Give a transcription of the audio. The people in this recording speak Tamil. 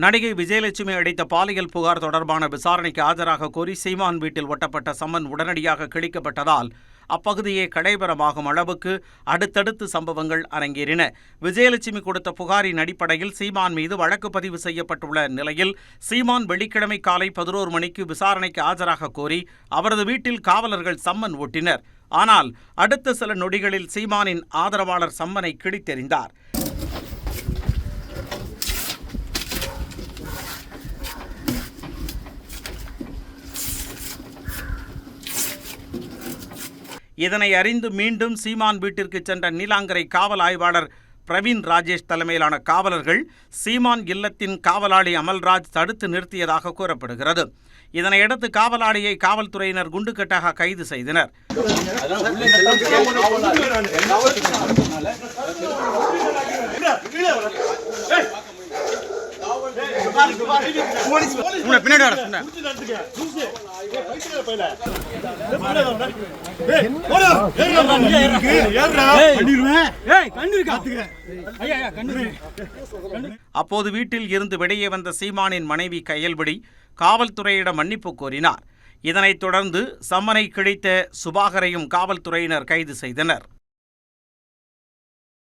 நடிகை விஜயலட்சுமி அளித்த பாலியல் புகார் தொடர்பான விசாரணைக்கு ஆஜராக கோரி சீமான் வீட்டில் ஒட்டப்பட்ட சம்மன் உடனடியாக கிழிக்கப்பட்டதால் அப்பகுதியை கடைபரமாகும் அளவுக்கு அடுத்தடுத்து சம்பவங்கள் அரங்கேறின. விஜயலட்சுமி கொடுத்த புகாரின் அடிப்படையில் சீமான் மீது வழக்கு பதிவு செய்யப்பட்டுள்ள நிலையில் சீமான் வெள்ளிக்கிழமை காலை 11 மணிக்கு விசாரணைக்கு ஆஜராக கோரி அவரது வீட்டில் காவலர்கள் சம்மன் ஒட்டினர். ஆனால் அடுத்த சில நொடிகளில் சீமானின் ஆதரவாளர் சம்மனை கிழித்தெறிந்தார். இதனை அறிந்து மீண்டும் சீமான் வீட்டிற்கு சென்ற நீலாங்கரை காவல் ஆய்வாளர் பிரவீன் ராஜேஷ் தலைமையிலான காவலர்கள் சீமான் இல்லத்தின் காவலாளி அமல்ராஜ் தடுத்து நிறுத்தியதாக கூறப்படுகிறது. இதனையடுத்து காவலாளியை காவல்துறையினர் குண்டுக்கட்டாக கைது செய்தனர். அப்போது வீட்டில் இருந்து வெளியே வந்த சீமானின் மனைவி கயல்விழி காவல்துறையிடம் மன்னிப்பு கோரினார். இதனைத் தொடர்ந்து சம்மனை கிழித்த சுபாகரையும் காவல்துறையினர் கைது செய்தனர்.